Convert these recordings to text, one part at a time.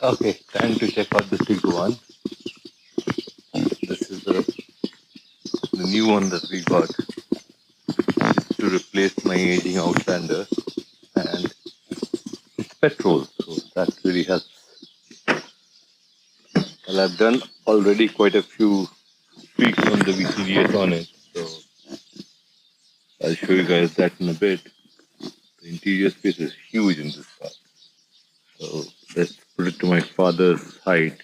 Okay, time to check out the Tiguan. This is the new one that we got. It's to replace my aging Outlander, and it's petrol, so that really helps. Well, I've done already quite a few tweaks on the VCDS on it, so I'll show you guys that in a bit. The interior space is huge in this car. So let's put it to my father's height.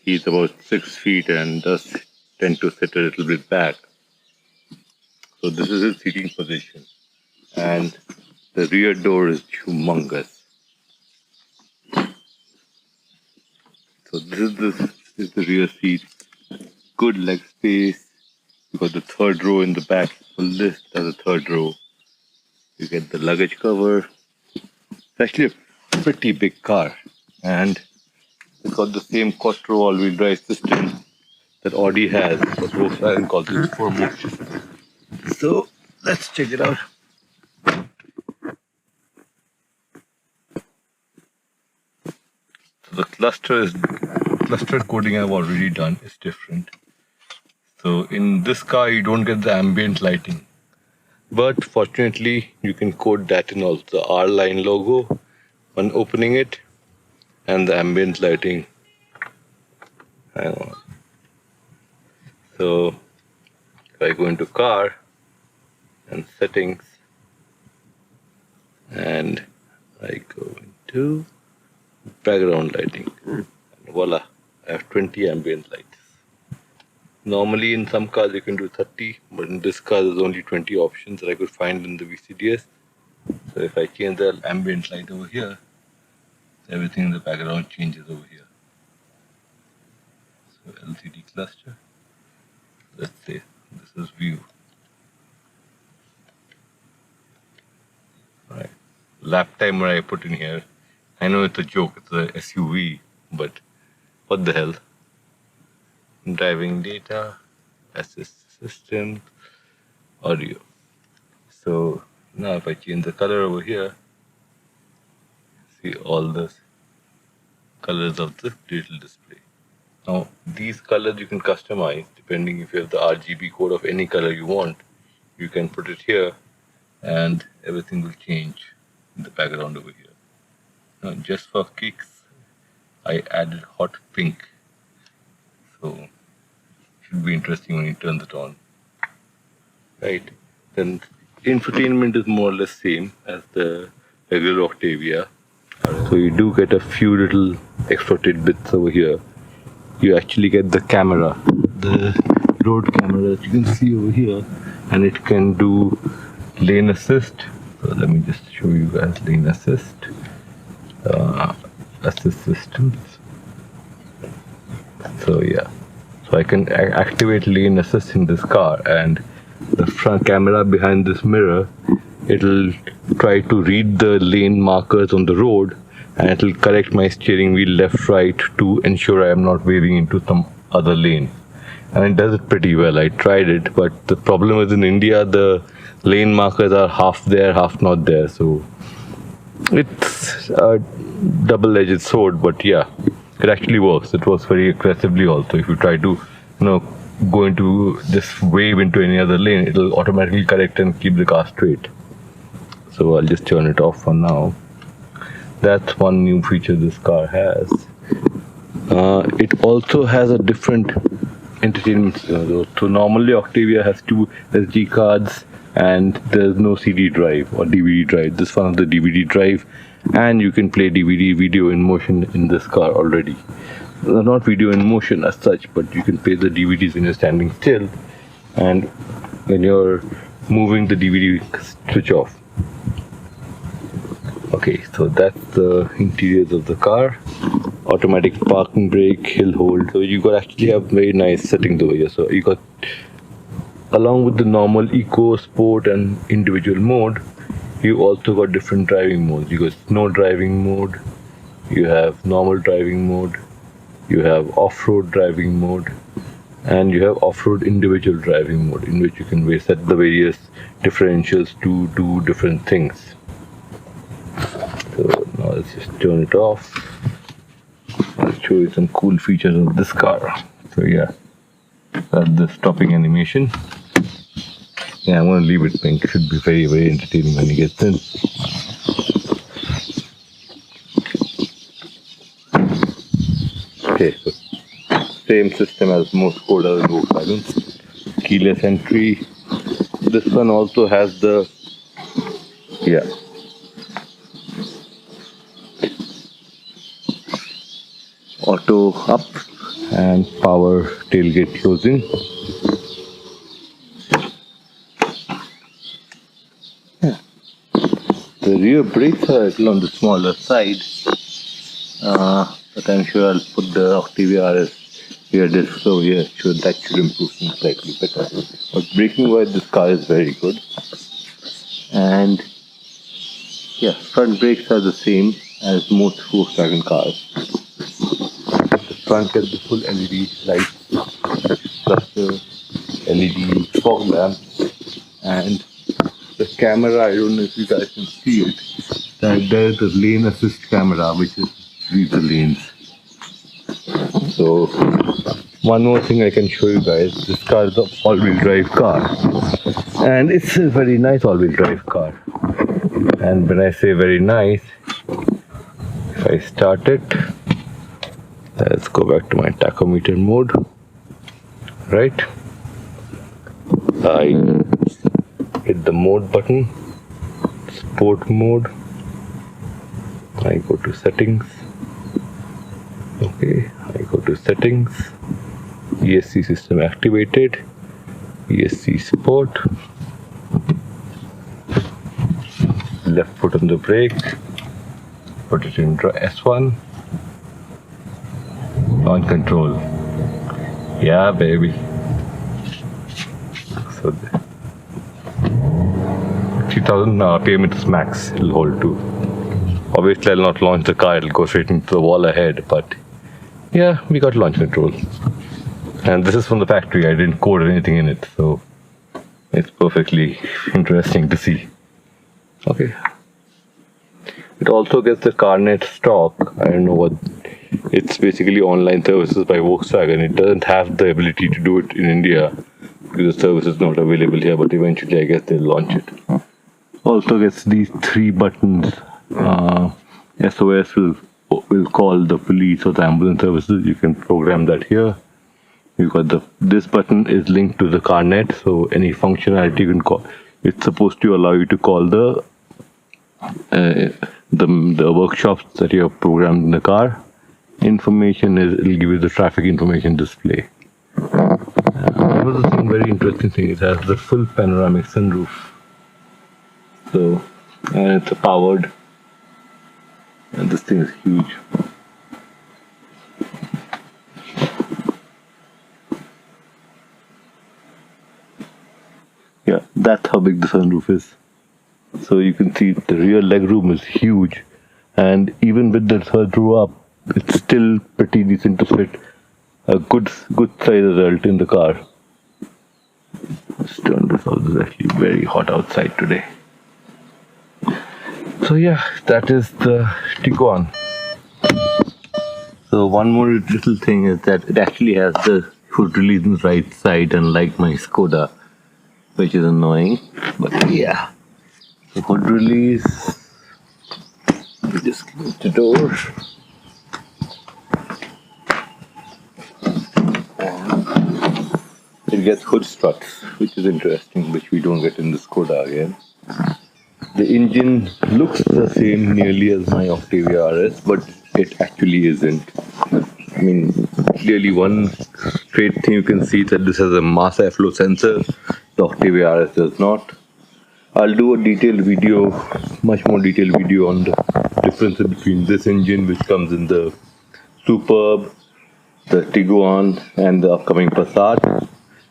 He's about 6 feet and does tend to sit a little bit back. So this is his seating position. And the rear door is humongous. So this is the rear seat. Good leg space. You got the third row in the back. Pull this as a third row. You get the luggage cover. It's actually a pretty big car. And it's got the same quattro all-wheel drive system that Audi has, but Volkswagen calls it Offroad Modes. So let's check it out. So the cluster coding I've already done is different. So in this car you don't get the ambient lighting, but fortunately you can code that in also the R line logo when opening it and the ambient lighting. Hang on. So if I go into car and settings and I go into background lighting, and voila, I have 20 ambient lights. Normally in some cars you can do 30, but in this car there's only 20 options that I could find in the VCDS. So if I change the ambient light over here, everything in the background changes over here. So LCD cluster, let's say this is view. Alright, lap timer I put in here. I know it's a joke, it's a SUV, but what the hell. Driving data, assist system, audio. So now if I change the color over here, see all the colors of the digital display. Now these colors you can customize depending if you have the RGB code of any color you want. You can put it here and everything will change in the background over here. Now just for kicks, I added hot pink. So should be interesting when you turn it on. Right. Then infotainment is more or less same as the regular Octavia. So you do get a few little extra tidbits over here. You actually get the camera, the road camera that you can see over here, and it can do lane assist. So let me just show you guys lane assist. Assist systems. So yeah, so I can activate lane assist in this car, and the front camera behind this mirror, it'll try to read the lane markers on the road, and it'll correct my steering wheel left right to ensure I am not veering into some other lane. And it does it pretty well. I tried it, but the problem is in India the lane markers are half there, half not there, so it's a double-edged sword, but yeah, it actually works. It works very aggressively also. If you try to, go into this wave into any other lane, it'll automatically correct and keep the car straight. So I'll just turn it off for now. That's one new feature this car has. It also has a different entertainment system. So normally Octavia has 2 SD cards and there's no CD drive or DVD drive. This one has the DVD drive, and you can play DVD video in motion in this car already. Not video in motion as such, but you can play the DVDs when you're standing still, and when you're moving the DVD switch off. Okay, so that's the interiors of the car. Automatic parking brake, hill hold. So you got actually have very nice settings over here. So you got, along with the normal eco, sport and individual mode, you also got different driving modes. You got snow driving mode, you have normal driving mode, you have off-road driving mode, and you have off-road individual driving mode, in which you can set the various differentials to do different things. So now let's just turn it off. show you some cool features of this car. So yeah, that's the stopping animation. Yeah, I'm gonna leave it pink. It should be very, very entertaining when he gets in. Okay, so same system as most Skoda and Volkswagen. Keyless entry. This one also has the auto up and power tailgate closing. The rear brakes are a little on the smaller side, but I'm sure I'll put the Octavia RS rear disc over here, so that should improve things slightly better. But braking wise, this car is very good. And yeah, front brakes are the same as most Volkswagen cars. The front gets the full LED lights, plus the LED fog lamps, and the camera, I don't know if you guys can see it, that there's the lane assist camera which is read the lanes. So one more thing I can show you guys, this car is an all-wheel drive car, and it's a very nice all-wheel drive car. And when I say very nice, if I start it, let's go back to my tachometer mode, right? I hit the mode button, sport mode, I go to settings, okay, I go to settings, ESC system activated, ESC sport, left foot on the brake, put it in S1, launch control, yeah baby. So 3000 RPM is max, it'll hold to. Obviously I'll not launch the car, it'll go straight into the wall ahead, but yeah, we got launch control. And this is from the factory, I didn't code anything in it, so it's perfectly interesting to see. Okay. It also gets the Carnet stock, I don't know what, it's basically online services by Volkswagen. It doesn't have the ability to do it in India because the service is not available here, but eventually I guess they'll launch it. Also gets these 3 buttons. SOS will call the police or the ambulance services. You can program that here. You got this button is linked to the Carnet, so any functionality you can call. It's supposed to allow you to call the workshops that you have programmed in the car. Information it'll give you the traffic information display. Another thing, very interesting thing, it has the full panoramic sunroof. So, and it's powered, and this thing is huge. Yeah, that's how big the sunroof is. So you can see the rear legroom is huge, and even with the third row up, it's still pretty decent to fit a good size result in the car. Let's turn this off. It's actually very hot outside today. So yeah, that is the Tiguan. So one more little thing is that it actually has the hood release on the right side, unlike my Skoda, which is annoying. But yeah, the hood release. We just close the door. It gets hood struts, which is interesting, which we don't get in the Skoda again. The engine looks the same nearly as my Octavia RS, but it actually isn't. I mean, clearly one straight thing you can see that this has a mass airflow sensor. The Octavia RS does not. I'll do a detailed video, much more detailed video on the difference between this engine, which comes in the Superb, the Tiguan, and the upcoming Passat,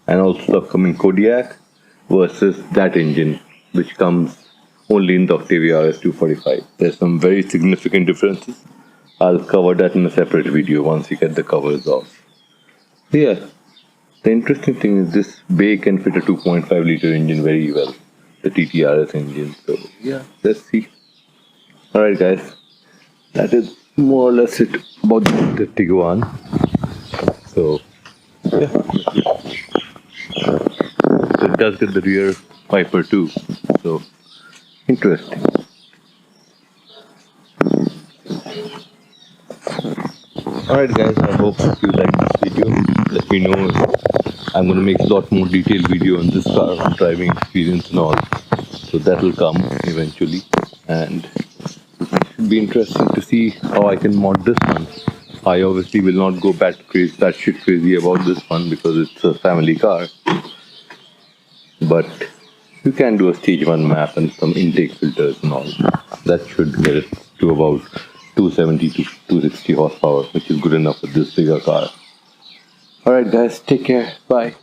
and also the upcoming Kodiaq, versus that engine, which comes only in the Octavia RS 245. There's some very significant differences. I'll cover that in a separate video once we get the covers off. Yeah, the interesting thing is this bay can fit a 2.5 liter engine very well, the TTRS engine. So yeah, let's see. Alright guys, that is more or less it about the Tiguan. So yeah, so it does get the rear wiper too. So interesting. Alright guys, I hope you like this video. Let me know if I'm going to make a lot more detailed video on this car, on driving experience and all. So that will come eventually, and it should be interesting to see how I can mod this one. I obviously will not go batshit crazy about this one because it's a family car. But you can do a stage 1 map and some intake filters and all. That should get it to about 270 to 260 horsepower, which is good enough for this bigger car. Alright guys, take care. Bye.